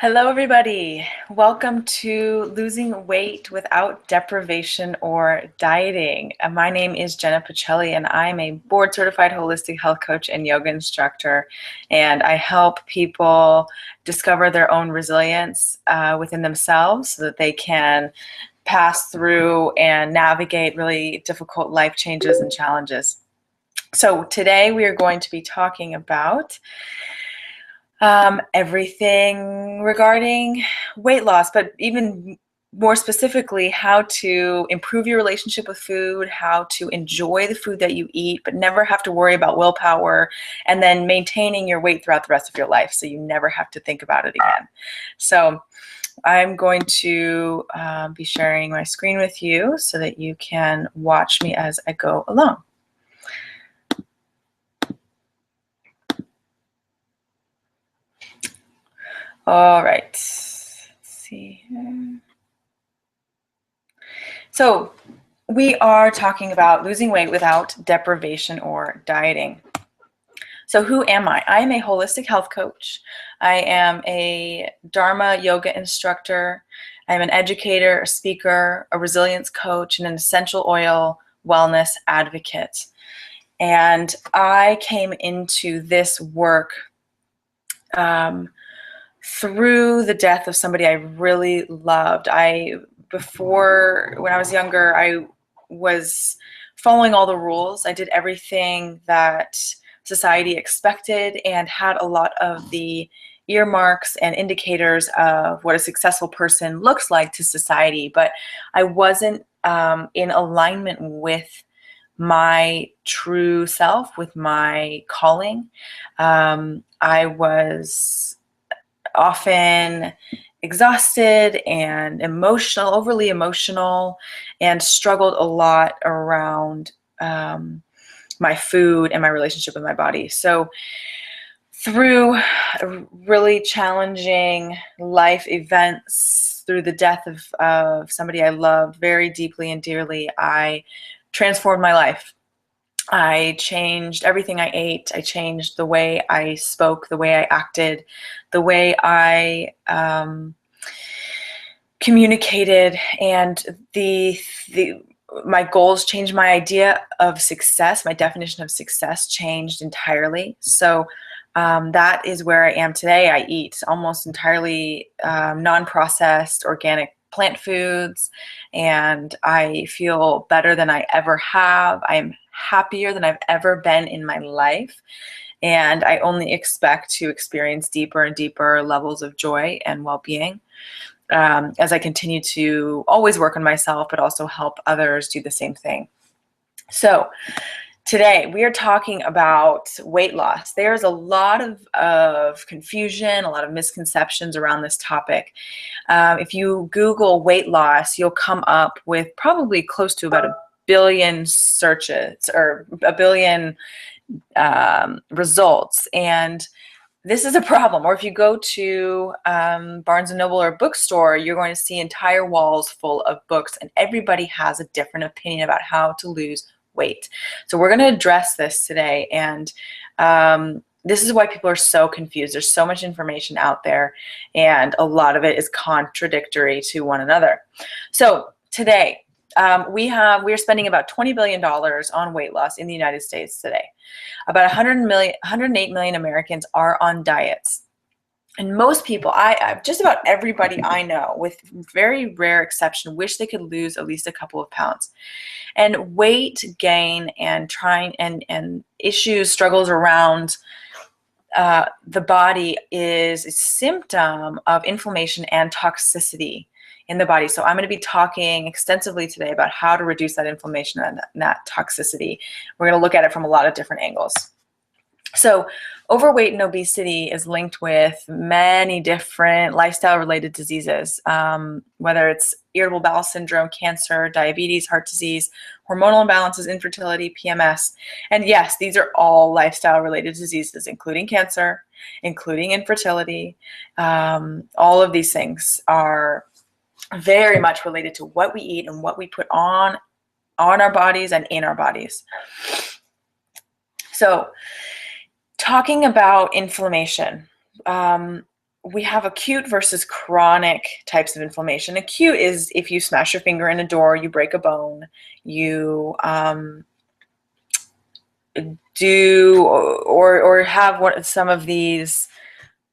Hello, everybody. Welcome to Losing Weight Without Deprivation or Dieting. My name is Jenna Pacelli, and I'm a board-certified holistic health coach and yoga instructor. And I help people discover their own resilience within themselves so that they can pass through and navigate really difficult life changes and challenges. So today we are going to be talking about everything regarding weight loss, but even more specifically, how to improve your relationship with food, how to enjoy the food that you eat, but never have to worry about willpower, and then maintaining your weight throughout the rest of your life so you never have to think about it again. So I'm going to be sharing my screen with you so that you can watch me as I go along. All right, let's see here. So we are talking about losing weight without deprivation or dieting. So who am I? I am a holistic health coach. I am a Dharma yoga instructor. I'm an educator, a speaker, a resilience coach, and an essential oil wellness advocate. And I came into this work through the death of somebody I really loved. Before, when I was younger, I was following all the rules. I did everything that society expected and had a lot of the earmarks and indicators of what a successful person looks like to society, but I wasn't in alignment with my true self, with my calling. I was often exhausted and emotional, overly emotional, and struggled a lot around my food and my relationship with my body. So through really challenging life events, through the death of somebody I loved very deeply and dearly, I transformed my life. I changed everything I ate. I changed the way I spoke, the way I acted, the way I communicated, and my goals changed. My idea of success, my definition of success changed entirely. So that is where I am today. I eat almost entirely non-processed organic plant foods, and I feel better than I ever have. I'm happier than I've ever been in my life, and I only expect to experience deeper and deeper levels of joy and well-being as I continue to always work on myself, but also help others do the same thing. So today we are talking about weight loss. There's a lot of confusion, a lot of misconceptions around this topic. If you Google weight loss, you'll come up with probably close to about 1 billion searches or 1 billion results. And this is a problem. Or if you go to Barnes & Noble or a bookstore, you're going to see entire walls full of books, and everybody has a different opinion about how to lose weight. So we're going to address this today, and this is why people are so confused. There's so much information out there, and a lot of it is contradictory to one another. So today, we are spending about $20 billion on weight loss in the United States today. About 108 million Americans are on diets. And most people, just about everybody I know, with very rare exception, wish they could lose at least a couple of pounds. And weight gain and issues, struggles around the body is a symptom of inflammation and toxicity in the body. So I'm going to be talking extensively today about how to reduce that inflammation and that toxicity. We're going to look at it from a lot of different angles. So overweight and obesity is linked with many different lifestyle-related diseases, whether it's irritable bowel syndrome, cancer, diabetes, heart disease, hormonal imbalances, infertility, PMS. And yes, these are all lifestyle-related diseases, including cancer, including infertility. All of these things are very much related to what we eat and what we put on our bodies and in our bodies. So talking about inflammation, we have acute versus chronic types of inflammation. Acute is if you smash your finger in a door, you break a bone, you do or have some of these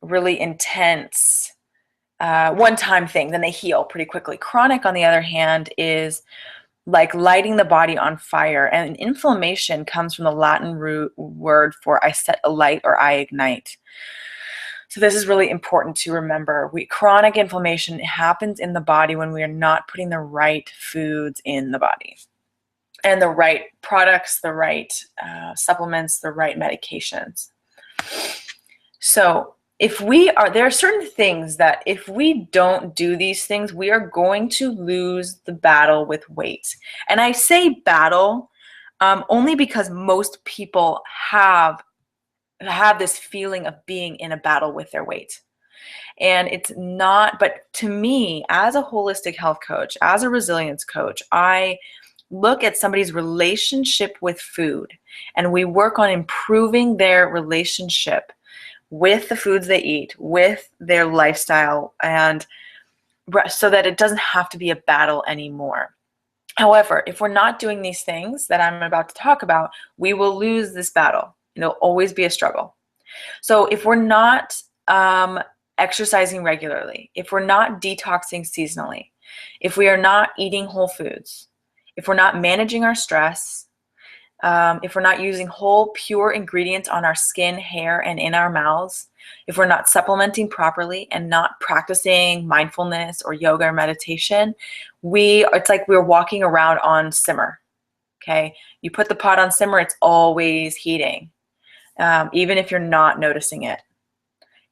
really intense one-time thing, then they heal pretty quickly. Chronic, on the other hand, is like lighting the body on fire. And inflammation comes from the Latin root word for I set alight or I ignite. So this is really important to remember. Chronic inflammation happens in the body when we are not putting the right foods in the body and the right products, the right supplements, the right medications. So there are certain things that if we don't do these things, we are going to lose the battle with weight. And I say battle only because most people have this feeling of being in a battle with their weight. And it's not, but to me, as a holistic health coach, as a resilience coach, I look at somebody's relationship with food, and we work on improving their relationship with the foods they eat, with their lifestyle, and so that it doesn't have to be a battle anymore. However, if we're not doing these things that I'm about to talk about, we will lose this battle. It'll always be a struggle. So if we're not exercising regularly, if we're not detoxing seasonally, if we are not eating whole foods, if we're not managing our stress, if we're not using whole, pure ingredients on our skin, hair, and in our mouths, if we're not supplementing properly and not practicing mindfulness or yoga or meditation, it's like we're walking around on simmer, okay? You put the pot on simmer, it's always heating, even if you're not noticing it.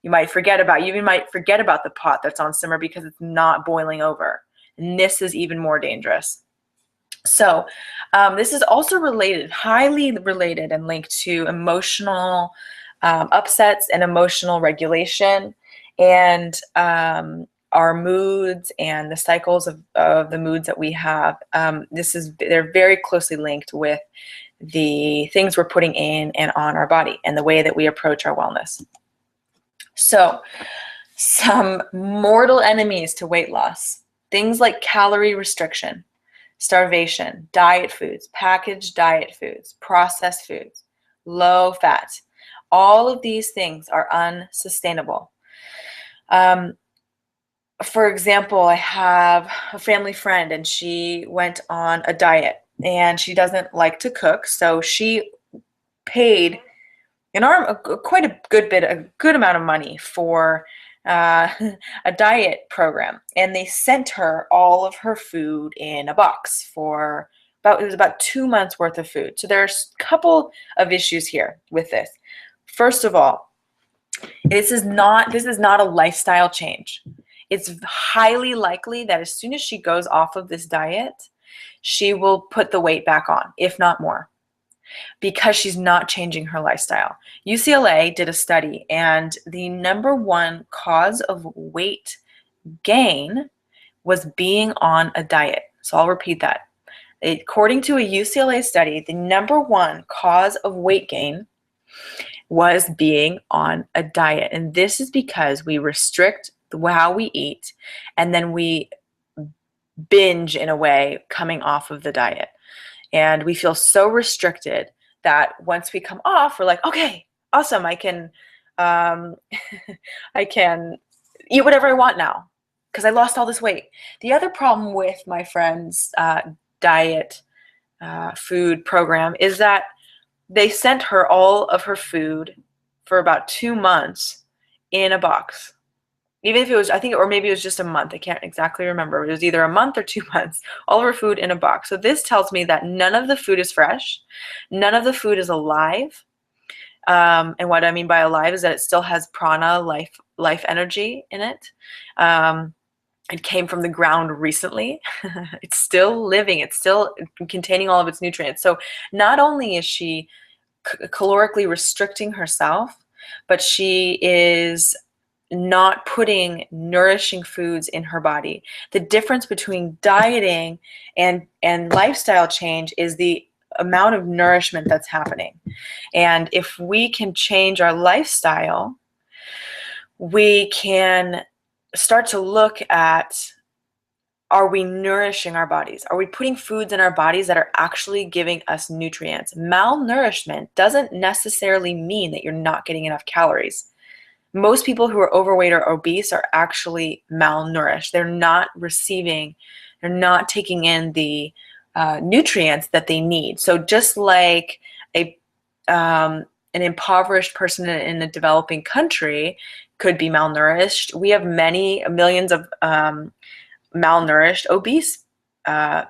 You might forget about the pot that's on simmer because it's not boiling over. And this is even more dangerous. So this is also related, highly related and linked to emotional upsets and emotional regulation and our moods and the cycles of the moods that we have. They're very closely linked with the things we're putting in and on our body and the way that we approach our wellness. So some mortal enemies to weight loss, things like calorie restriction, starvation, diet foods, packaged diet foods, processed foods, low fat. All of these things are unsustainable. For example, I have a family friend and she went on a diet and she doesn't like to cook. So she paid quite a good amount of money for a diet program, and they sent her all of her food in a box for about 2 months worth of food. So there's a couple of issues here with this. First of all, this is not a lifestyle change. It's highly likely that as soon as she goes off of this diet, she will put the weight back on, if not more, because she's not changing her lifestyle. UCLA did a study, and the number one cause of weight gain was being on a diet. So I'll repeat that. According to a UCLA study, the number one cause of weight gain was being on a diet. And this is because we restrict how we eat, and then we binge in a way coming off of the diet. And we feel so restricted that once we come off, we're like, okay, awesome, I can I can eat whatever I want now because I lost all this weight. The other problem with my friend's diet food program is that they sent her all of her food for about 2 months in a box. Even if it was, I think, or maybe it was just a month. I can't exactly remember. It was either a month or 2 months, all of her food in a box. So this tells me that none of the food is fresh. None of the food is alive. And what I mean by alive is that it still has prana, life energy in it. It came from the ground recently. It's still living. It's still containing all of its nutrients. So not only is she calorically restricting herself, but she is not putting nourishing foods in her body. The difference between dieting and lifestyle change is the amount of nourishment that's happening. And if we can change our lifestyle, we can start to look at, are we nourishing our bodies? Are we putting foods in our bodies that are actually giving us nutrients? Malnourishment doesn't necessarily mean that you're not getting enough calories. Most people who are overweight or obese are actually malnourished. They're not receiving, they're not taking in the nutrients that they need. So just like an impoverished person in a developing country could be malnourished, we have millions of malnourished, obese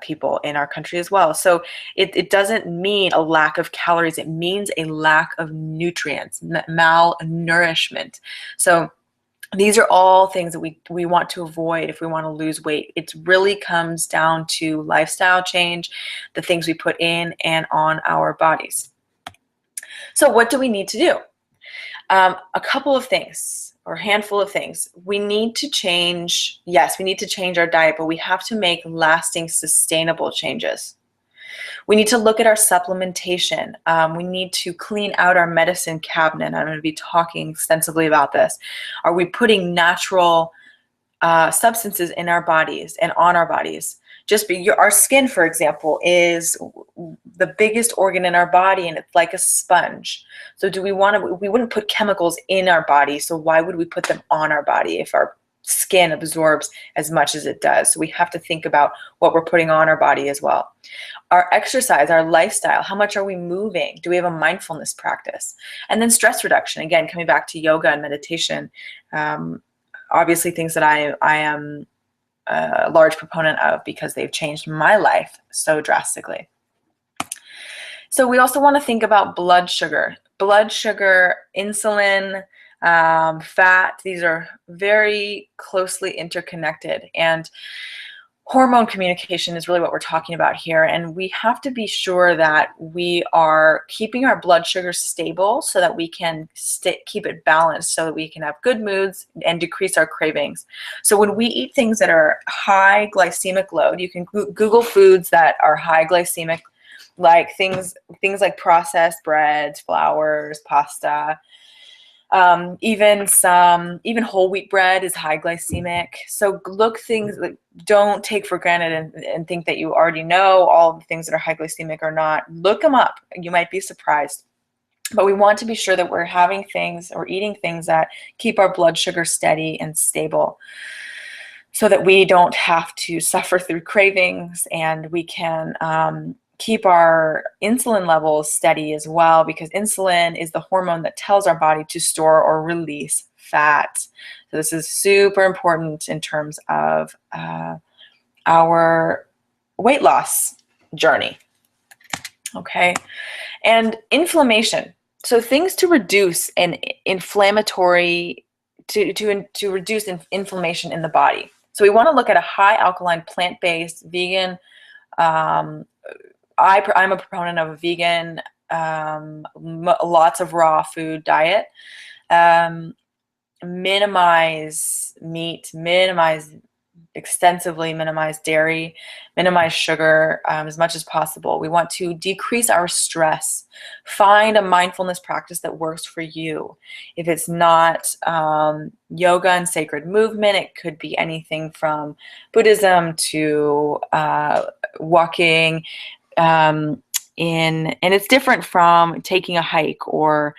people in our country as well. So it doesn't mean a lack of calories. It means a lack of nutrients, malnourishment. So these are all things that we want to avoid if we want to lose weight. It really comes down to lifestyle change, the things we put in and on our bodies. So what do we need to do? A couple of things, or a handful of things. We need to change, yes, we need to change our diet, but we have to make lasting, sustainable changes. We need to look at our supplementation. We need to clean out our medicine cabinet. I'm going to be talking extensively about this. Are we putting natural substances in our bodies and on our bodies? Our skin, for example, is the biggest organ in our body, and it's like a sponge. So we wouldn't put chemicals in our body, so why would we put them on our body if our skin absorbs as much as it does? So we have to think about what we're putting on our body as well. Our exercise, our lifestyle, how much are we moving? Do we have a mindfulness practice? And then stress reduction, again, coming back to yoga and meditation, obviously things that I am a large proponent of because they've changed my life so drastically. So we also want to think about blood sugar, insulin, fat. These are very closely interconnected, and hormone communication is really what we're talking about here. And we have to be sure that we are keeping our blood sugar stable so that we can keep it balanced, so that we can have good moods and decrease our cravings. So when we eat things that are high glycemic load, you can Google foods that are high glycemic, like things like processed breads, flours, pasta. Even whole wheat bread is high glycemic. So don't take for granted and think that you already know all the things that are high glycemic or not. Look them up. You might be surprised. But we want to be sure that we're having things or eating things that keep our blood sugar steady and stable, so that we don't have to suffer through cravings, and we can keep our insulin levels steady as well, because insulin is the hormone that tells our body to store or release fat. So this is super important in terms of our weight loss journey. Okay, and inflammation. So things to reduce an inflammatory, to reduce inflammation in the body. So we want to look at a high alkaline, plant-based, vegan. I'm a proponent of a vegan, lots of raw food diet. Minimize meat, extensively minimize dairy, minimize sugar as much as possible. We want to decrease our stress. Find a mindfulness practice that works for you. If it's not yoga and sacred movement, it could be anything from Buddhism to walking and it's different from taking a hike or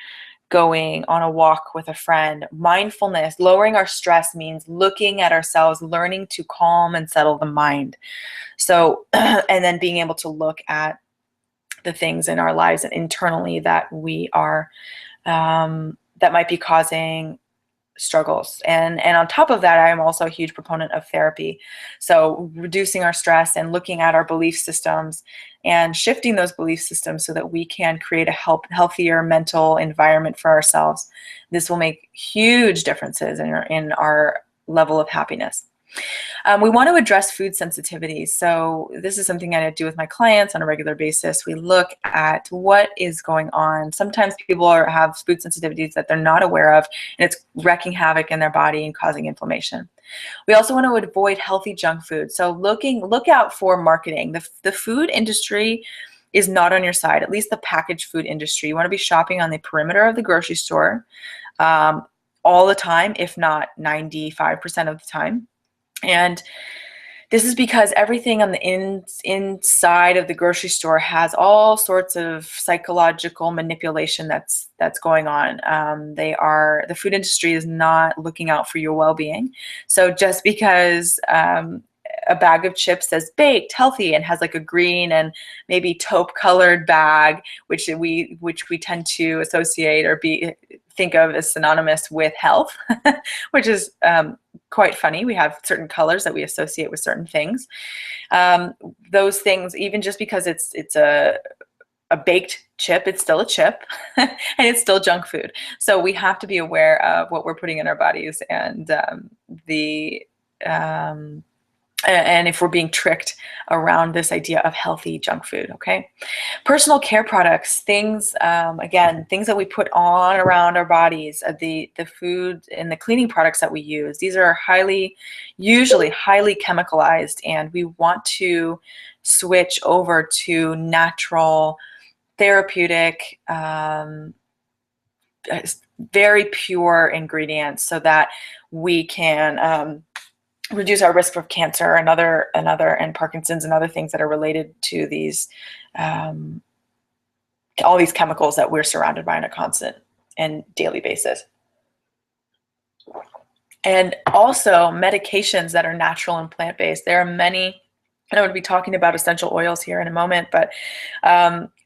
going on a walk with a friend. Mindfulness, lowering our stress, means looking at ourselves, learning to calm and settle the mind. So, and then being able to look at the things in our lives and internally that we are, that might be causing struggles. And on top of that, I am also a huge proponent of therapy. So reducing our stress and looking at our belief systems and shifting those belief systems so that we can create a healthier mental environment for ourselves. This will make huge differences in our level of happiness. We want to address food sensitivities. So this is something I do with my clients on a regular basis. We look at what is going on. Sometimes people have food sensitivities that they're not aware of, and it's wreaking havoc in their body and causing inflammation. We also want to avoid healthy junk food. So look out for marketing. The food industry is not on your side, at least the packaged food industry. You want to be shopping on the perimeter of the grocery store. all the time, if not 95% of the time. And this is because everything on the inside of the grocery store has all sorts of psychological manipulation that's going on. The food industry is not looking out for your well-being. So just because a bag of chips says baked, healthy, and has like a green and maybe taupe colored bag, which we tend to associate or think of as synonymous with health, which is quite funny. We have certain colors that we associate with certain things. Those things, even just because it's a baked chip, it's still a chip and it's still junk food. So we have to be aware of what we're putting in our bodies and and if we're being tricked around this idea of healthy junk food, okay? Personal care products, things, again, things that we put on around our bodies, the food and the cleaning products that we use, these are usually highly chemicalized, and we want to switch over to natural, therapeutic, very pure ingredients so that we can reduce our risk of cancer and and Parkinson's and other things that are related to these all these chemicals that we're surrounded by on a constant and daily basis. And also medications that are natural and plant-based. There are many. I'm going to be talking about essential oils here in a moment, but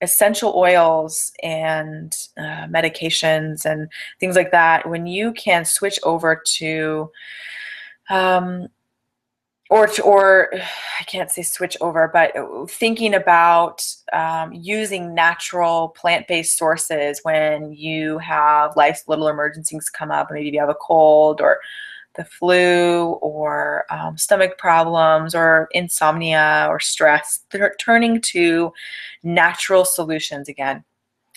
essential oils and medications and things like that, when you can switch over to or I can't say switch over, but thinking about using natural plant-based sources when you have life's little emergencies come up, maybe you have a cold or the flu or stomach problems or insomnia or stress, turning to natural solutions again.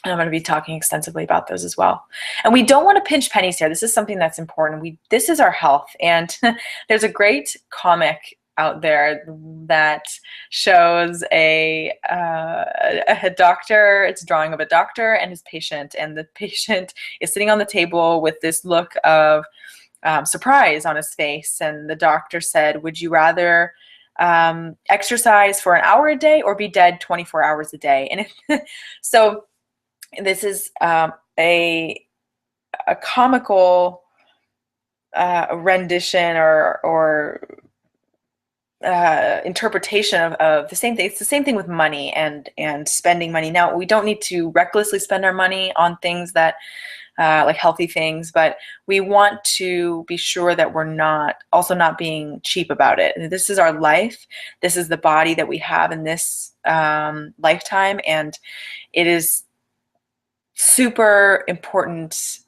And I'm going to be talking extensively about those as well. And we don't want to pinch pennies here. This is something that's important. This is our health. And there's a great comic out there that shows a doctor. It's a drawing of a doctor and his patient. And the patient is sitting on the table with this look of surprise on his face. And the doctor said, "Would you rather exercise for an hour a day or be dead 24 hours a day?" And so this is a comical rendition or interpretation of the same thing. It's the same thing with money and spending money. Now, we don't need to recklessly spend our money on things that like healthy things, but we want to be sure that we're not being cheap about it. This is our life. This is the body that we have in this lifetime, and it is super important,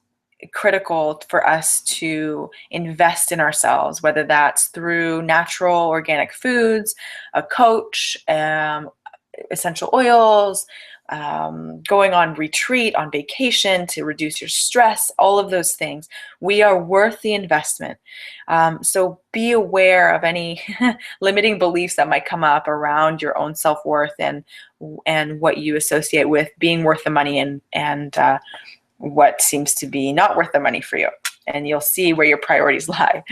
critical for us to invest in ourselves, whether that's through natural organic foods, a coach, essential oils, going on retreat, on vacation to reduce your stress, all of those things. We are worth the investment. So be aware of any limiting beliefs that might come up around your own self-worth and what you associate with being worth the money and what seems to be not worth the money for you. And you'll see where your priorities lie.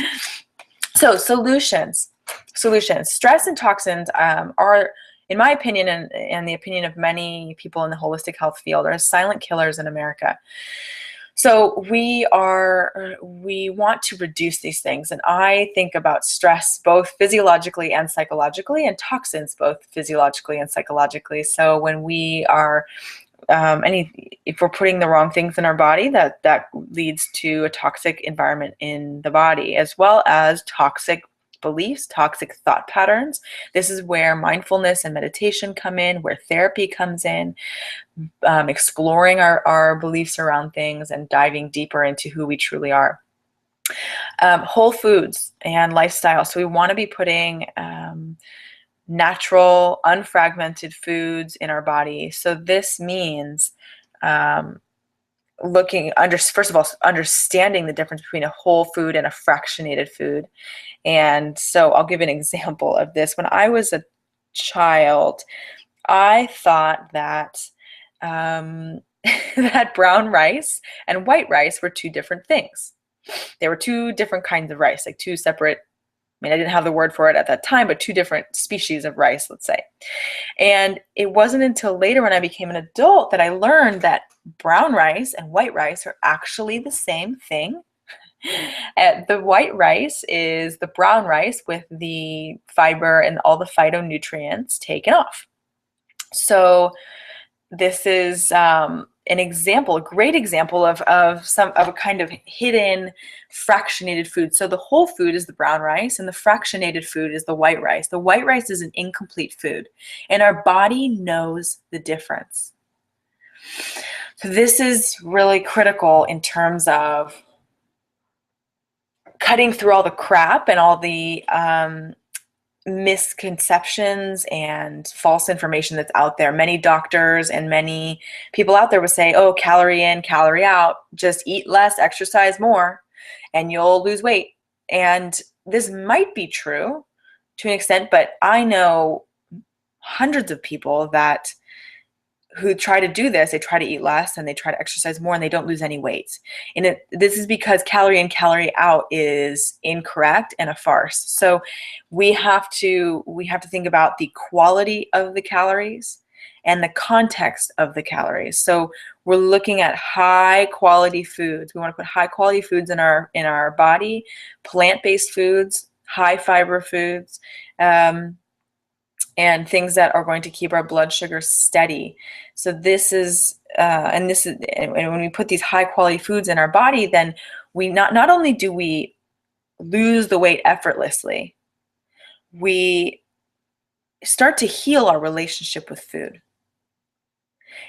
So solutions. Stress and toxins are, in my opinion, and the opinion of many people in the holistic health field, are silent killers in America. So we want to reduce these things. And I think about stress both physiologically and psychologically, and toxins both physiologically and psychologically. So when we are if we're putting the wrong things in our body, that leads to a toxic environment in the body, as well as toxic beliefs, toxic thought patterns. This is where mindfulness and meditation come in, where therapy comes in, exploring our beliefs around things and diving deeper into who we truly are. Whole foods and lifestyle. So we want to be putting natural, unfragmented foods in our body. So this means first of all, understanding the difference between a whole food and a fractionated food. And so I'll give an example of this. When I was a child, I thought that that brown rice and white rice were two different things. They were two different kinds of rice, like two separate, I mean, I didn't have the word for it at that time, but two different species of rice, let's say. And it wasn't until later when I became an adult that I learned that brown rice and white rice are actually the same thing. The white rice is the brown rice with the fiber and all the phytonutrients taken off. So this is an example, a great example of a kind of hidden fractionated food. So the whole food is the brown rice, and the fractionated food is the white rice. The white rice is an incomplete food, and our body knows the difference. So this is really critical in terms of cutting through all the crap and all the misconceptions and false information that's out there. Many doctors and many people out there will say, oh, calorie in, calorie out, just eat less, exercise more, and you'll lose weight. And this might be true to an extent, but I know hundreds of people that who try to do this. They try to eat less and they try to exercise more, and they don't lose any weight. And this is because calorie in, calorie out is incorrect and a farce. So we have to think about the quality of the calories and the context of the calories. So we're looking at high quality foods. We want to put high quality foods in our body, plant-based foods, high fiber foods, and things that are going to keep our blood sugar steady. So this is, and when we put these high quality foods in our body, then we not only do we lose the weight effortlessly, we start to heal our relationship with food.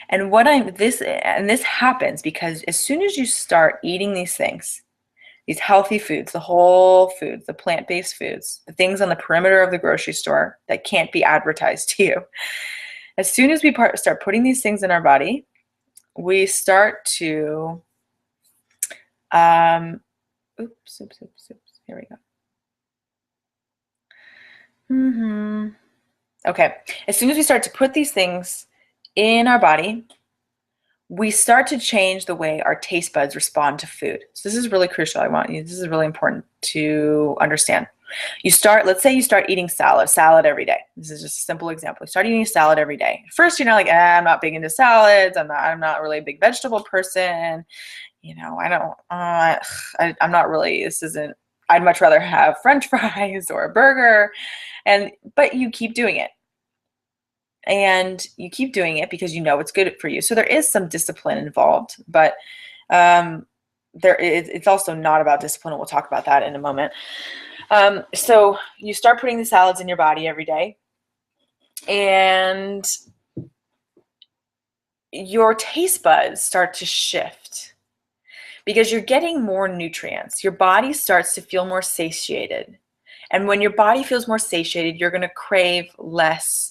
And this happens because as soon as you start eating these things, these healthy foods, the whole foods, the plant-based foods, the things on the perimeter of the grocery store that can't be advertised to you. As soon as we start putting these things in our body, we start to, oops, here we go. Okay, as soon as we start to put these things in our body, we start to change the way our taste buds respond to food. So this is really crucial. This is really important to understand. Let's say you start eating salad every day. This is just a simple example. You start eating salad every day. First, you're not like, I'm not big into salads. I'm not really a big vegetable person. I'm not really, I'd much rather have French fries or a burger. But you keep doing it. And you keep doing it because you know it's good for you. So there is some discipline involved, but it's also not about discipline. We'll talk about that in a moment. So you start putting the salads in your body every day, and your taste buds start to shift because you're getting more nutrients. Your body starts to feel more satiated. And when your body feels more satiated, you're going to crave less.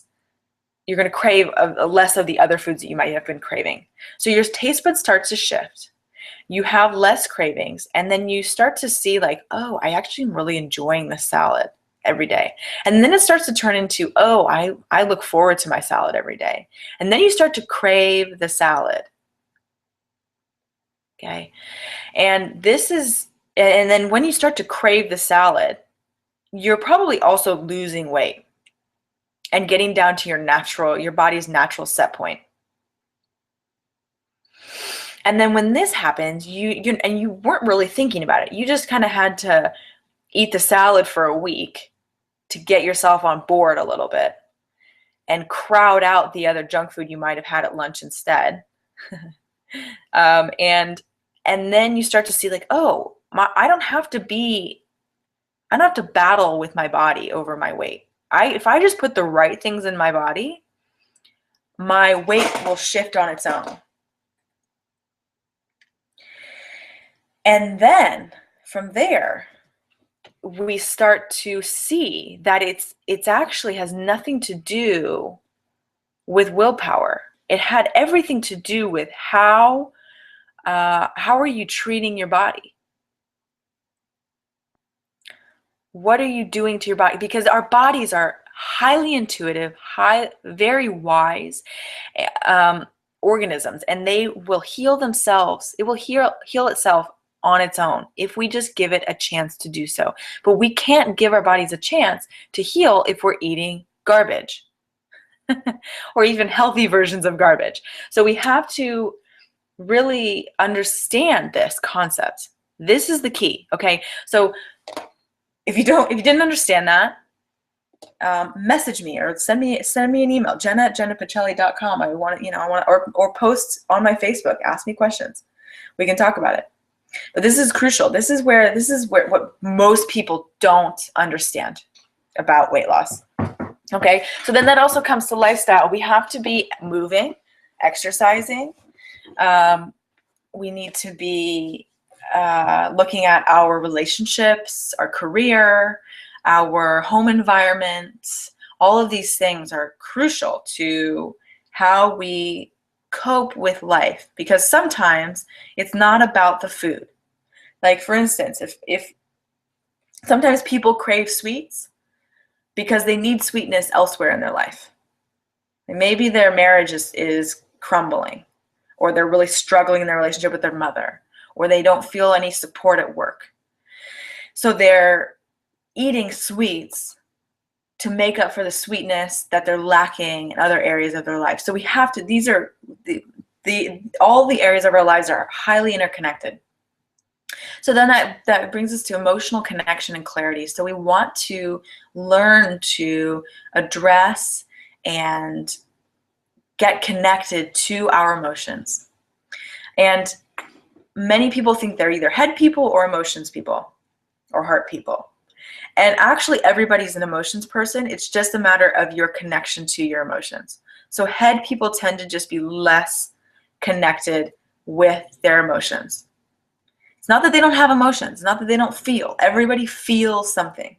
You're going to crave less of the other foods that you might have been craving. So your taste buds starts to shift. You have less cravings, and then you start to see like, oh, I actually am really enjoying the salad every day. And then it starts to turn into, oh, I look forward to my salad every day. And then you start to crave the salad. Okay. And then when you start to crave the salad, you're probably also losing weight and getting down to your body's natural set point. And then when this happens, you weren't really thinking about it. You just kind of had to eat the salad for a week to get yourself on board a little bit and crowd out the other junk food you might have had at lunch instead. And then you start to see like, oh, I don't have to battle with my body over my weight. If I just put the right things in my body, my weight will shift on its own. And then from there, we start to see that it's actually has nothing to do with willpower. It had everything to do with how are you treating your body? What are you doing to your body? Because our bodies are highly intuitive, very wise organisms, and they will heal themselves. It will heal itself on its own if we just give it a chance to do so. But we can't give our bodies a chance to heal if we're eating garbage or even healthy versions of garbage. So we have to really understand this concept. This is the key, okay? So if you didn't understand that, message me or send me an email, jenna@jennapacelli.com. I want to, or post on my Facebook, ask me questions. We can talk about it. But this is crucial. This is where what most people don't understand about weight loss. Okay, so then that also comes to lifestyle. We have to be moving, exercising. We need to be looking at our relationships, our career, our home environment. All of these things are crucial to how we cope with life, because sometimes it's not about the food. Like, for instance, if sometimes people crave sweets because they need sweetness elsewhere in their life. And maybe their marriage is crumbling, or they're really struggling in their relationship with their mother, or they don't feel any support at work. So they're eating sweets to make up for the sweetness that they're lacking in other areas of their life. So we have to, these are all the areas of our lives are highly interconnected. So then that brings us to emotional connection and clarity. So we want to learn to address and get connected to our emotions. And many people think they're either head people or emotions people or heart people. And actually everybody's an emotions person. It's just a matter of your connection to your emotions. So head people tend to just be less connected with their emotions. It's not that they don't have emotions, it's not that they don't feel. Everybody feels something.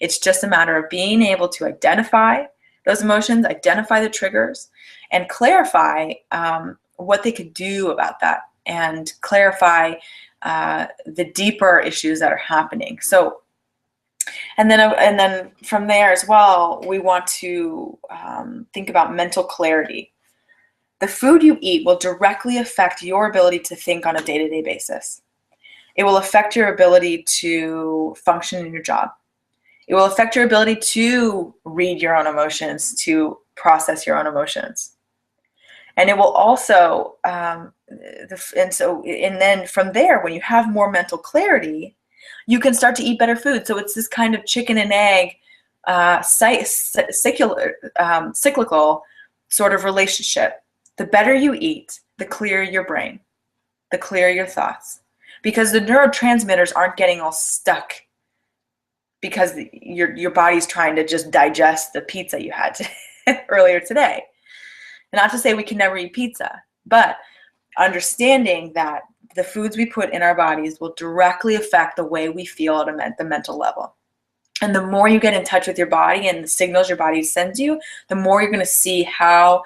It's just a matter of being able to identify those emotions, identify the triggers, and clarify what they could do about that, and clarify the deeper issues that are happening. So, and then from there as well, we want to think about mental clarity. The food you eat will directly affect your ability to think on a day-to-day basis. It will affect your ability to function in your job. It will affect your ability to read your own emotions, to process your own emotions. And it will also, and then from there, when you have more mental clarity, you can start to eat better food. So it's this kind of chicken and egg, cyclical sort of relationship. The better you eat, the clearer your brain, the clearer your thoughts, because the neurotransmitters aren't getting all stuck because your body's trying to just digest the pizza you had earlier today. And not to say we can never eat pizza, but understanding that the foods we put in our bodies will directly affect the way we feel at the mental level. And the more you get in touch with your body and the signals your body sends you, the more you're going to see how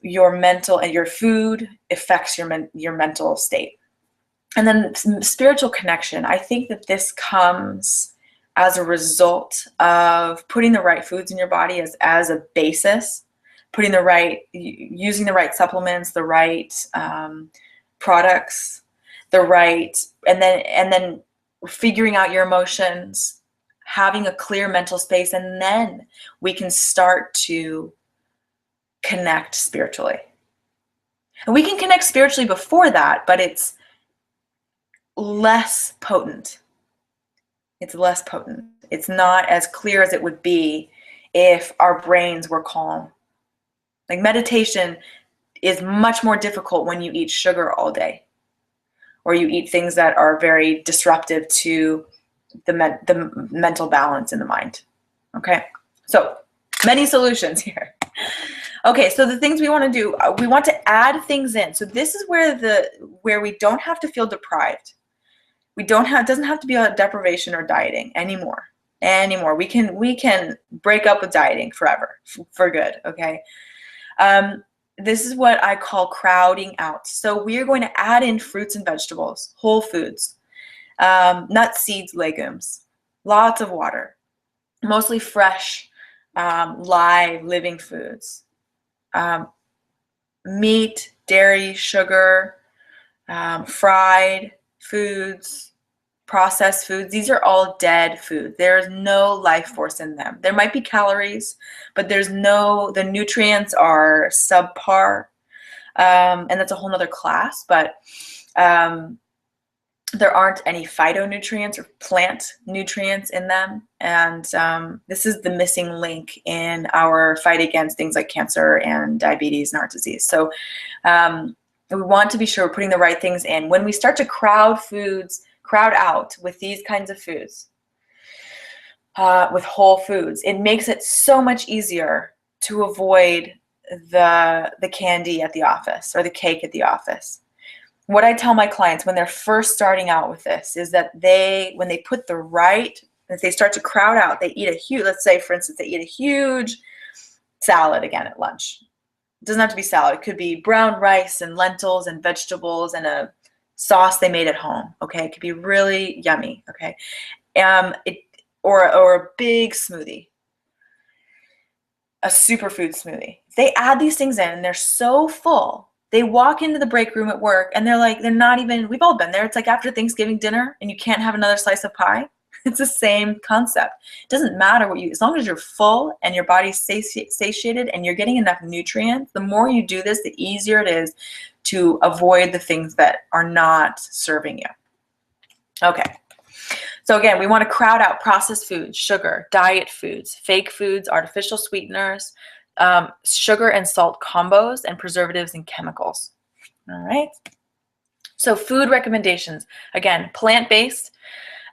your mental and your food affects your mental state. And then spiritual connection. I think that this comes as a result of putting the right foods in your body as a basis, using the right supplements, the right products, and then figuring out your emotions, having a clear mental space, and then we can start to connect spiritually. And we can connect spiritually before that, but it's less potent. It's less potent. It's not as clear as it would be if our brains were calm. Like, meditation is much more difficult when you eat sugar all day, or you eat things that are very disruptive to the mental balance in the mind. Okay, so many solutions here. Okay, so the things we want to do, we want to add things in. So this is where we don't have to feel deprived. It doesn't have to be a deprivation or dieting anymore. We can break up with dieting forever, for good. Okay. This is what I call crowding out. So we are going to add in fruits and vegetables, whole foods, nuts, seeds, legumes, lots of water, mostly fresh, live, living foods, meat, dairy, sugar, fried foods, processed foods. These are all dead foods. There's no life force in them. There might be calories, but the nutrients are subpar. And that's a whole nother class, but there aren't any phytonutrients or plant nutrients in them. And this is the missing link in our fight against things like cancer and diabetes and heart disease. So we want to be sure we're putting the right things in. When we start to crowd out with these kinds of foods, with whole foods, it makes it so much easier to avoid the candy at the office or the cake at the office. What I tell my clients when they're first starting out with this is that when they put if they start to crowd out, they eat let's say for instance, they eat a huge salad again at lunch. It doesn't have to be salad. It could be brown rice and lentils and vegetables and a sauce they made at home. Okay, it could be really yummy. Okay, or a big smoothie, a superfood smoothie. They add these things in and they're so full. They walk into the break room at work and they're not even, we've all been there. It's like after Thanksgiving dinner and you can't have another slice of pie. It's the same concept. It doesn't matter as long as you're full and your body's satiated and you're getting enough nutrients, the more you do this, the easier it is to avoid the things that are not serving you. Okay. So again, we want to crowd out processed foods, sugar, diet foods, fake foods, artificial sweeteners, sugar and salt combos, and preservatives and chemicals. All right. So food recommendations, again, plant-based,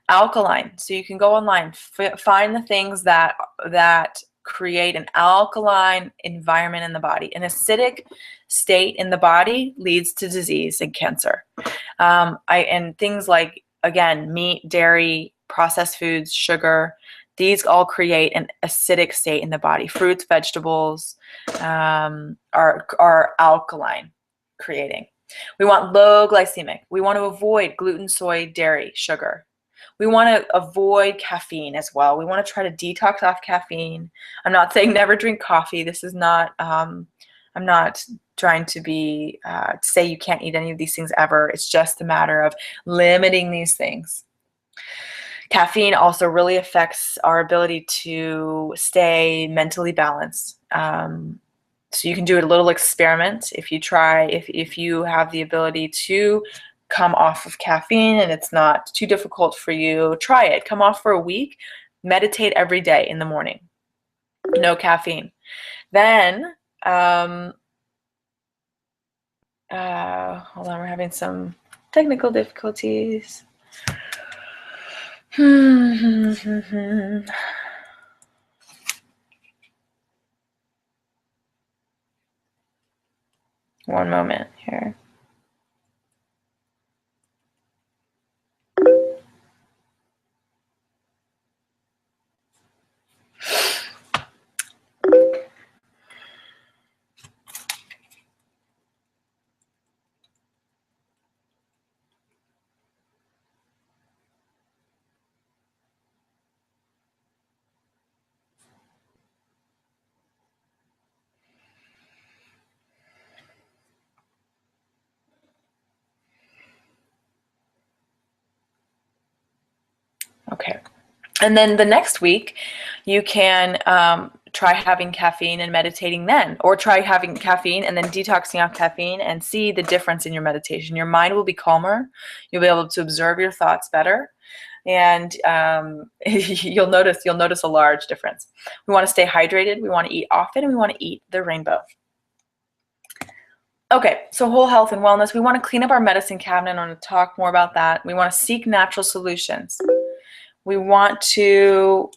alkaline. So you can go online, find the things that create an alkaline environment in the body. An acidic state in the body leads to disease and cancer. And things like, again, meat, dairy, processed foods, sugar, these all create an acidic state in the body. Fruits, vegetables are alkaline creating. We want low glycemic. We want to avoid gluten, soy, dairy, sugar. We want to avoid caffeine as well. We want to try to detox off caffeine. I'm not saying never drink coffee. This is not, I'm not trying to say you can't eat any of these things ever. It's just a matter of limiting these things. Caffeine also really affects our ability to stay mentally balanced. So you can do a little experiment if you have the ability to come off of caffeine and it's not too difficult for you, try it. Come off for a week, meditate every day in the morning. No caffeine. Then, hold on, we're having some technical difficulties. One moment here. Okay. And then the next week, you can try having caffeine and meditating then, or try having caffeine and then detoxing off caffeine and see the difference in your meditation. Your mind will be calmer. You'll be able to observe your thoughts better. And you'll notice a large difference. We want to stay hydrated. We want to eat often, and we want to eat the rainbow. Okay, so whole health and wellness. We want to clean up our medicine cabinet. I want to talk more about that. We want to seek natural solutions. We want to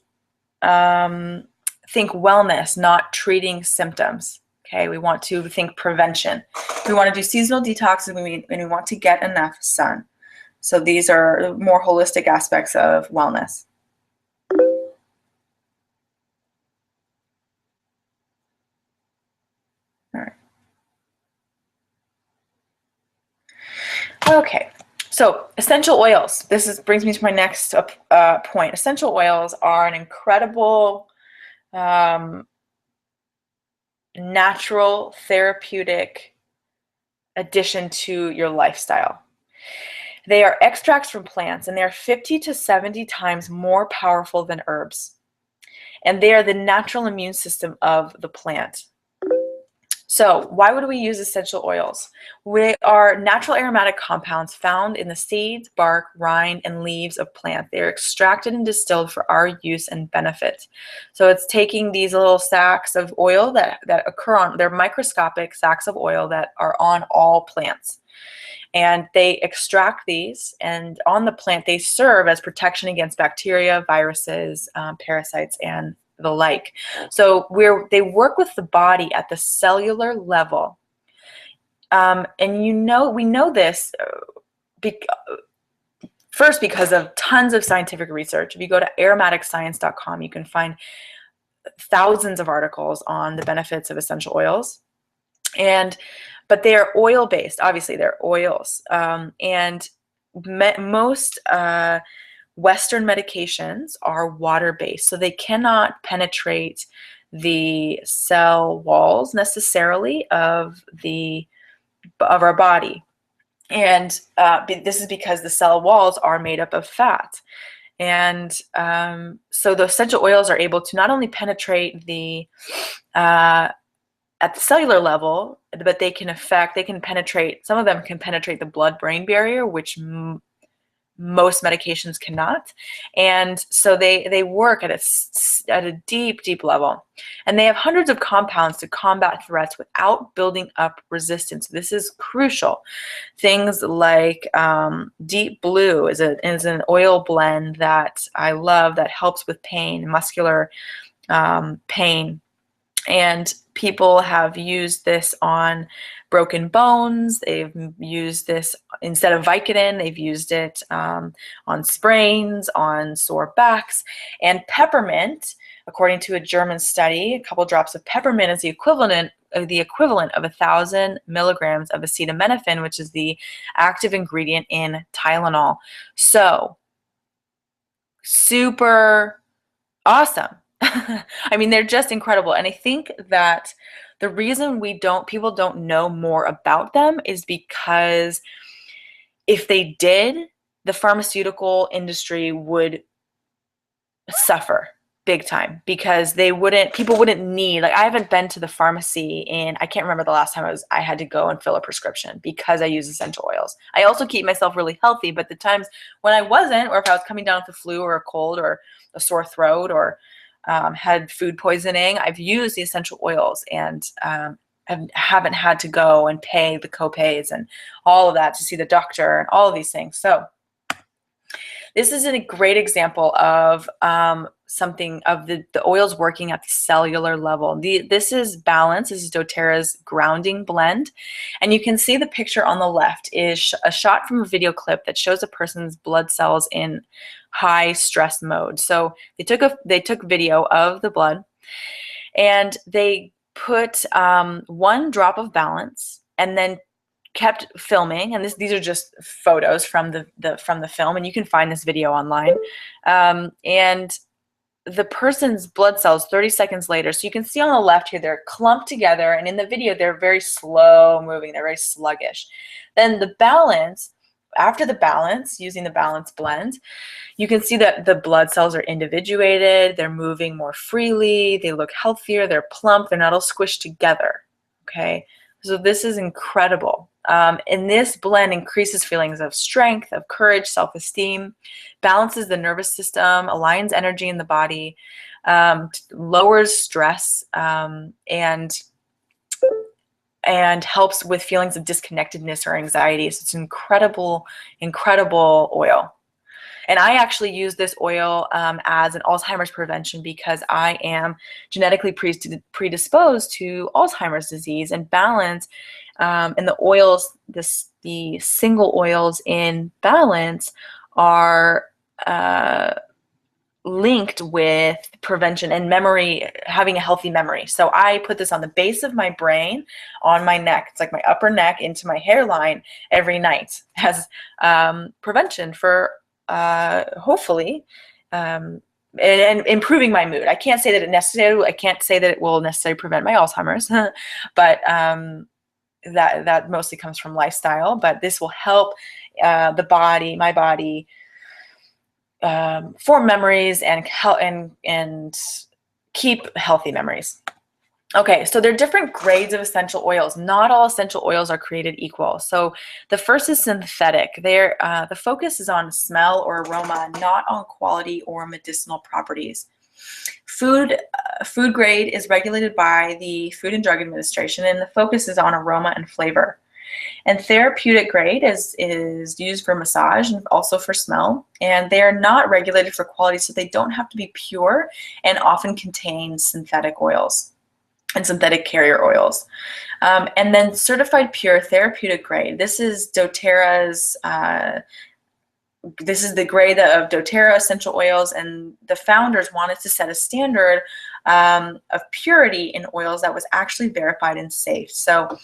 think wellness, not treating symptoms. Okay, we want to think prevention. We want to do seasonal detoxes and we want to get enough sun. So these are more holistic aspects of wellness. All right. Okay, so essential oils. This brings me to my next point. Essential oils are an incredible natural therapeutic addition to your lifestyle. They are extracts from plants, and they are 50 to 70 times more powerful than herbs. And they are the natural immune system of the plant. So why would we use essential oils? They are natural aromatic compounds found in the seeds, bark, rind, and leaves of plants. They are extracted and distilled for our use and benefit. So it's taking these little sacs of oil that occur on, they're microscopic sacs of oil that are on all plants. And they extract these, and on the plant, they serve as protection against bacteria, viruses, parasites, and the like. So they work with the body at the cellular level. And we know this first because of tons of scientific research. If you go to aromaticscience.com, you can find thousands of articles on the benefits of essential oils. But they are oil-based. Obviously, they're oils. And most Western medications are water-based, so they cannot penetrate the cell walls necessarily of our body. And this is because the cell walls are made up of fat. And so the essential oils are able to not only penetrate at the cellular level, but they can penetrate, some of them can penetrate the blood-brain barrier, which most medications cannot. And so they work at a deep, deep level. And they have hundreds of compounds to combat threats without building up resistance. This is crucial. Things like Deep Blue is an oil blend that I love that helps with pain, muscular pain. And people have used this on broken bones. They've used this instead of Vicodin. They've used it on sprains, on sore backs. And peppermint, according to a German study, a couple drops of peppermint is the equivalent of 1,000 milligrams of acetaminophen, which is the active ingredient in Tylenol. So, super awesome. I mean, they're just incredible. And I think that the reason people don't know more about them is because if they did, the pharmaceutical industry would suffer big time, because people wouldn't need, like, I haven't been to the pharmacy I can't remember the last time I had to go and fill a prescription because I use essential oils. I also keep myself really healthy, but the times when I wasn't, or if I was coming down with a flu or a cold or a sore throat or had food poisoning, I've used the essential oils, and haven't had to go and pay the co-pays and all of that to see the doctor and all of these things. So this is a great example of something of the oils working at the cellular level. This is Balance. This is doTERRA's grounding blend. And you can see the picture on the left is a shot from a video clip that shows a person's blood cells in high stress mode. So they took video of the blood, and they put 1 drop of Balance, and then kept filming. And these are just photos from the film, and you can find this video online. And the person's blood cells 30 seconds later, so you can see on the left here, they're clumped together, and in the video they're very slow moving, they're very sluggish. Then the Balance, after the Balance, using the Balance blend, you can see that the blood cells are individuated, they're moving more freely, they look healthier, they're plump, they're not all squished together. Okay, so this is incredible. And this blend increases feelings of strength, of courage, self-esteem, balances the nervous system, aligns energy in the body, lowers stress, and helps with feelings of disconnectedness or anxiety. So it's an incredible, incredible oil. And I actually use this oil as an Alzheimer's prevention because I am genetically predisposed to Alzheimer's disease. And Balance and the oils, the single oils in Balance are linked with prevention and memory, having a healthy memory. So I put this on the base of my brain, on my neck. It's like my upper neck into my hairline every night as prevention for hopefully and improving my mood. I can't say that it will necessarily prevent my Alzheimer's, but that mostly comes from lifestyle. But this will help the body, my body, form memories and keep healthy memories. Okay, so there are different grades of essential oils. Not all essential oils are created equal. So the first is synthetic. The focus is on smell or aroma, not on quality or medicinal properties. Food grade is regulated by the Food and Drug Administration, and the focus is on aroma and flavor. And therapeutic grade is used for massage and also for smell. And they are not regulated for quality, so they don't have to be pure and often contain synthetic oils and synthetic carrier oils. And then certified pure therapeutic grade. This is doTERRA's, this is the grade of doTERRA essential oils, and the founders wanted to set a standard of purity in oils that was actually verified and safe. So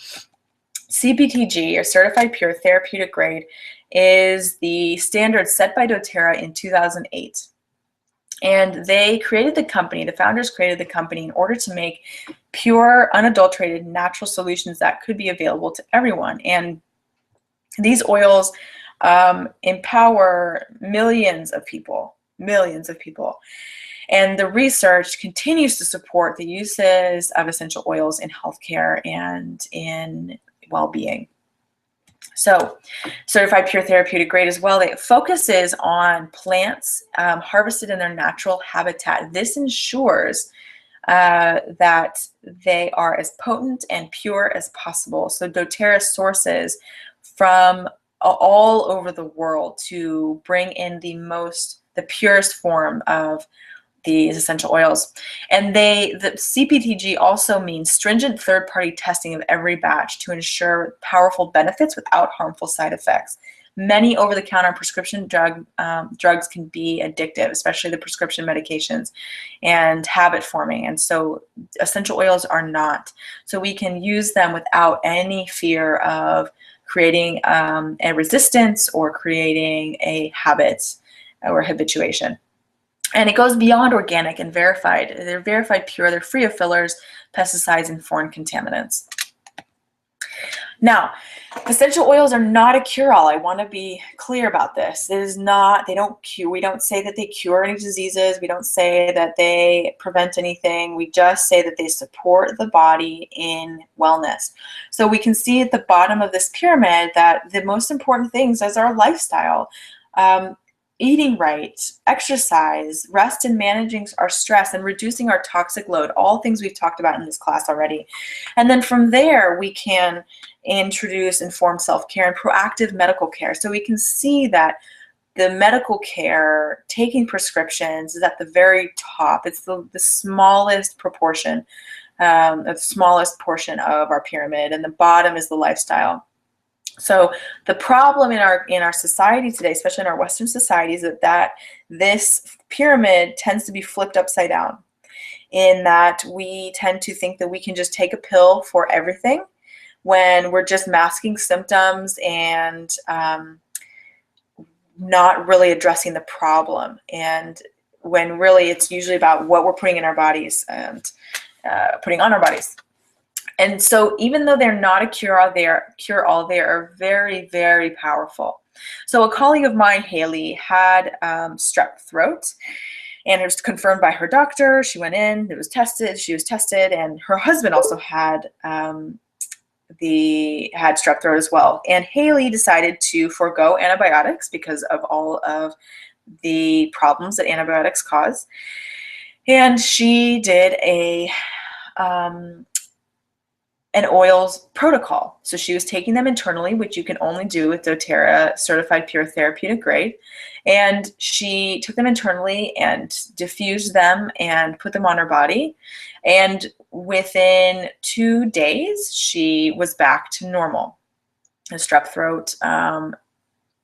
CPTG, or certified pure therapeutic grade, is the standard set by doTERRA in 2008. And they created the company, the founders created the company in order to make pure, unadulterated, natural solutions that could be available to everyone. And these oils empower millions of people. And the research continues to support the uses of essential oils in healthcare and in well-being. So certified pure therapeutic grade as well, it focuses on plants harvested in their natural habitat. This ensures that they are as potent and pure as possible. So doTERRA sources from all over the world to bring in the purest form of these essential oils. And the CPTG also means stringent third-party testing of every batch to ensure powerful benefits without harmful side effects. Many over-the-counter prescription drugs can be addictive, especially the prescription medications, and habit-forming. And so essential oils are not. So we can use them without any fear of creating a resistance or creating a habit or habituation. And it goes beyond organic and verified. They're verified pure. They're free of fillers, pesticides, and foreign contaminants. Now, essential oils are not a cure-all. I want to be clear about this. It is not, they don't cure. We don't say that they cure any diseases. We don't say that they prevent anything. We just say that they support the body in wellness. So we can see at the bottom of this pyramid that the most important things is our lifestyle. Eating right, exercise, rest, and managing our stress and reducing our toxic load, all things we've talked about in this class already. And then from there, we can introduce informed self-care and proactive medical care. So we can see that the medical care, taking prescriptions, is at the very top. It's the smallest proportion, the smallest portion of our pyramid, and the bottom is the lifestyle. So the problem in our society today, especially in our Western society, is that this pyramid tends to be flipped upside down, in that we tend to think that we can just take a pill for everything when we're just masking symptoms and not really addressing the problem. And when really it's usually about what we're putting in our bodies and putting on our bodies. And so even though they're not a cure-all, they are very, very powerful. So a colleague of mine, Haley, had strep throat, and it was confirmed by her doctor. She went in, she was tested, and her husband also had strep throat as well. And Haley decided to forego antibiotics because of all of the problems that antibiotics cause. And she did an oils protocol. So she was taking them internally, which you can only do with doTERRA certified pure therapeutic grade. And she took them internally and diffused them and put them on her body. And within 2 days, she was back to normal. The strep throat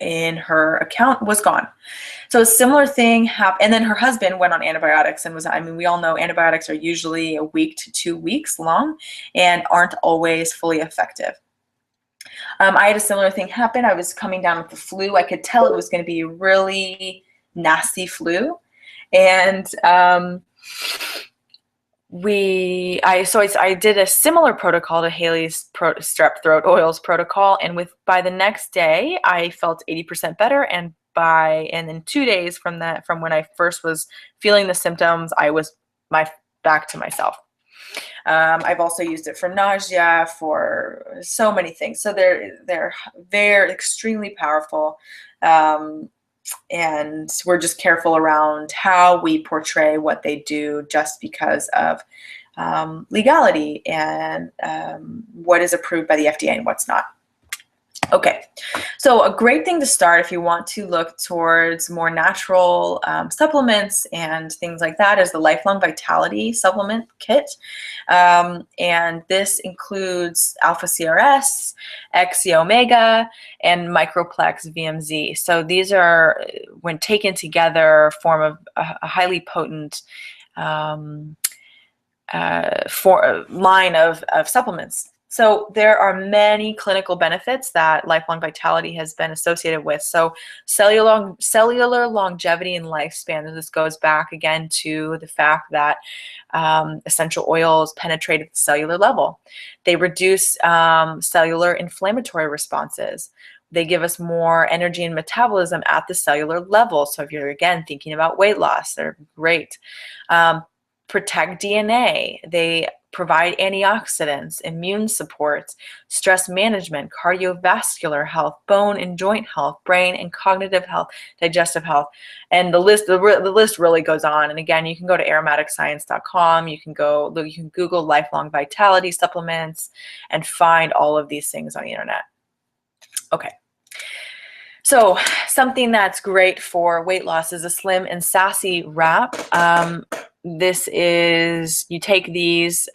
in her account was gone. So a similar thing happened. And then her husband went on antibiotics and we all know antibiotics are usually a week to 2 weeks long and aren't always fully effective. I had a similar thing happen. I was coming down with the flu. I could tell it was going to be a really nasty flu. And I did a similar protocol to Haley's strep throat oils protocol, and by the next day I felt 80% better, and in 2 days from when I first was feeling the symptoms, I was back to myself. I've also used it for nausea, for so many things. So they're extremely powerful. And we're just careful around how we portray what they do, just because of legality and what is approved by the FDA and what's not. Okay, so a great thing to start if you want to look towards more natural supplements and things like that is the Lifelong Vitality Supplement Kit. And this includes Alpha CRS, XC Omega, and Microplex VMZ. So these are, when taken together, form of a highly potent line of supplements. So there are many clinical benefits that Lifelong Vitality has been associated with. So cellular longevity and lifespan. This goes back again to the fact that essential oils penetrate at the cellular level. They reduce cellular inflammatory responses. They give us more energy and metabolism at the cellular level. So if you're, again, thinking about weight loss, they're great. Protect DNA. They provide antioxidants, immune support, stress management, cardiovascular health, bone and joint health, brain and cognitive health, digestive health, and the list really goes on. And again, you can go to aromaticscience.com. You can Google Lifelong Vitality supplements and find all of these things on the internet. Okay. So something that's great for weight loss is a Slim and Sassy wrap. This is, you take these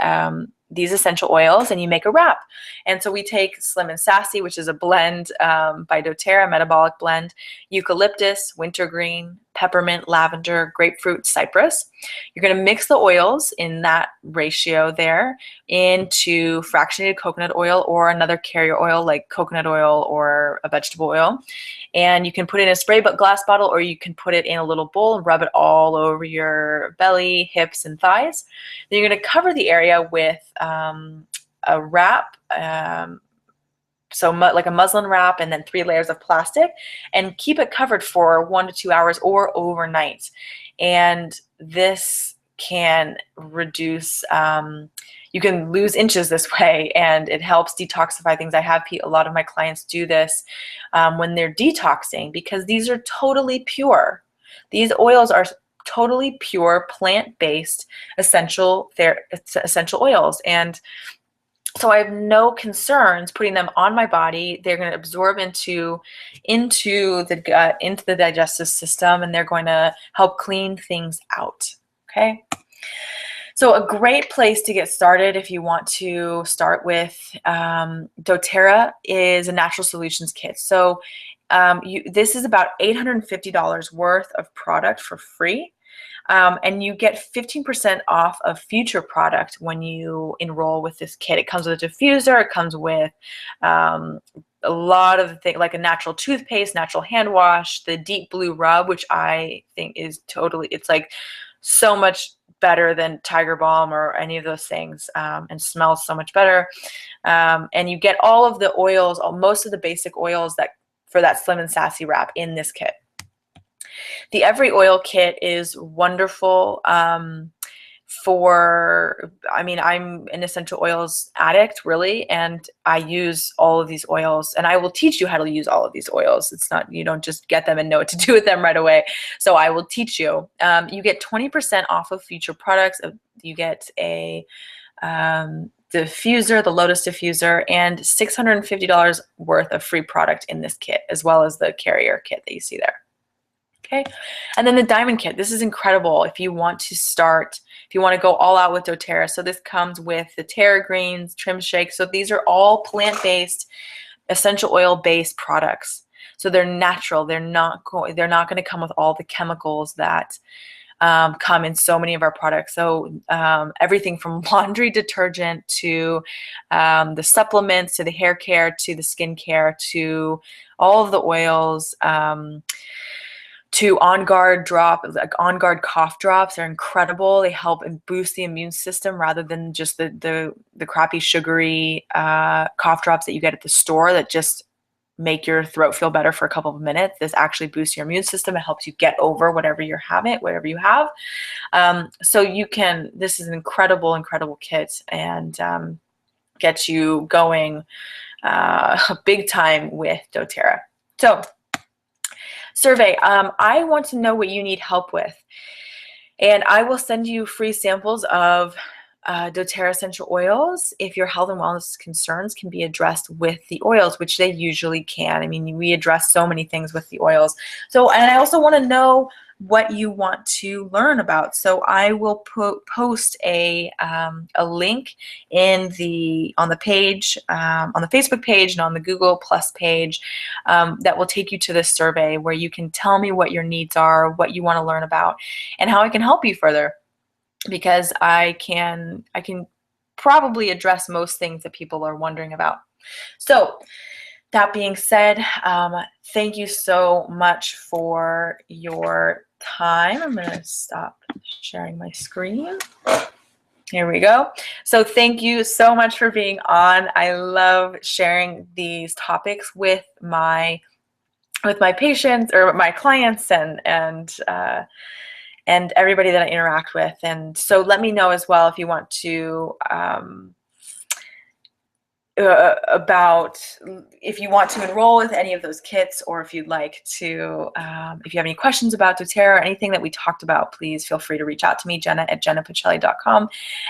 essential oils and you make a wrap. And so we take Slim and Sassy, which is a blend by doTERRA, metabolic blend, eucalyptus, wintergreen, peppermint, lavender, grapefruit, cypress. You're going to mix the oils in that ratio there into fractionated coconut oil or another carrier oil like coconut oil or a vegetable oil. And you can put it in a spray glass bottle, or you can put it in a little bowl and rub it all over your belly, hips, and thighs. Then you're going to cover the area with a wrap, like a muslin wrap, and then 3 layers of plastic, and keep it covered for 1 to 2 hours or overnight. And this can reduce, you can lose inches this way, and it helps detoxify things. I have a lot of my clients do this when they're detoxing, because these are totally pure. These oils are totally pure, plant-based essential oils. And so I have no concerns putting them on my body. They're going to absorb into the gut, into the digestive system, and they're going to help clean things out. Okay. So a great place to get started if you want to start with doTERRA is a natural solutions kit. So this is about $850 worth of product for free. And you get 15% off of future product when you enroll with this kit. It comes with a diffuser. It comes with a lot of things like a natural toothpaste, natural hand wash, the deep blue rub, which I think is it's like so much better than Tiger Balm or any of those things, and smells so much better. And you get all of the oils, most of the basic oils for that Slim and Sassy wrap in this kit. The Every Oil kit is wonderful I'm an essential oils addict, really, and I use all of these oils, and I will teach you how to use all of these oils. It's not, you don't just get them and know what to do with them right away. So I will teach you. You get 20% off of future products. You get a diffuser, the Lotus diffuser, and $650 worth of free product in this kit, as well as the carrier kit that you see there. Okay, and then the Diamond Kit. This is incredible if you want to go all out with doTERRA. So this comes with the Terra Greens, Trim Shake. So these are all plant-based, essential oil-based products. So they're natural. They're not going to come with all the chemicals that come in so many of our products. So everything from laundry detergent to the supplements, to the hair care, to the skin care, to all of the oils, to On Guard like On Guard cough drops are incredible. They help and boost the immune system rather than just the crappy sugary cough drops that you get at the store that just make your throat feel better for a couple of minutes. This actually boosts your immune system. It helps you get over whatever you have. So you can, this is an incredible, incredible kit, and get you going big time with doTERRA. So survey, I want to know what you need help with, and I will send you free samples of doTERRA essential oils if your health and wellness concerns can be addressed with the oils, which they usually can. I mean, we address so many things with the oils. So, and I also want to know what you want to learn about. So I will post a link in on the page, on the Facebook page and on the Google Plus page, that will take you to this survey where you can tell me what your needs are, what you want to learn about, and how I can help you further. Because I can probably address most things that people are wondering about. So that being said, thank you so much for your time. I'm going to stop sharing my screen. Here we go. So thank you so much for being on. I love sharing these topics with my patients or my clients and everybody that I interact with. And so let me know as well if you want to if you want to enroll with any of those kits, or if you'd like to, if you have any questions about doTERRA or anything that we talked about, please feel free to reach out to me, Jenna@jennapacelli.com.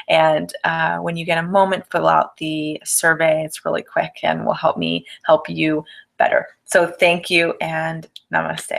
And when you get a moment, fill out the survey. It's really quick and will help me help you better. So thank you, and namaste.